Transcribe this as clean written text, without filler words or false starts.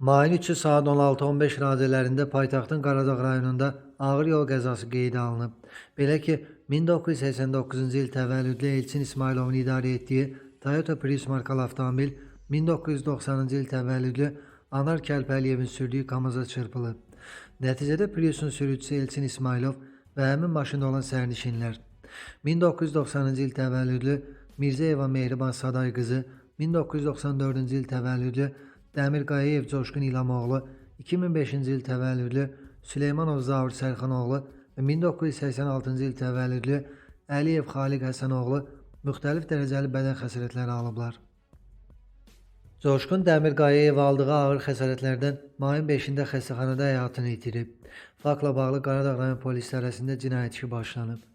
Mayın 3-ü saat 16:15 radələrində paytaxtın Qaradağ rayonunda ağır yol qəzası qeydə alınıb. Belə ki, 1989-cu il təvəllüdlü Elçin İsmayılovun idarə etdiyi Toyota Prius markalı avtomobil 1990-cı il təvəllüdlü Anar Kəlpəliyevin sürdüyü Kamaza çırpılıb. Nəticədə Priusun sürücüsü Elçin İsmayılov və həmin maşında olan sərnişinlər 1990-cı il təvəllüdlü Mirzəyeva Mehriban Saday qızı, 1994-cü il təvəllüdlü Dəmir Qayayev Coşqun İlamoğlu, 2005-ci il təvəllüdlü Süleymanov Zavur Sərxanoğlu və 1986-cı il təvəllüdlü Əliyev Xaliq Həsənoğlu müxtəlif dərəcəli bədən xəsarətləri alıblar. Coşqun Dəmir Qayayev aldığı ağır xəsarətlərdən mayın 5-də xəstəxanada həyatını itirib. Faktla bağlı Qaradağ rayon polis idarəsində cinayət işi başlanıb.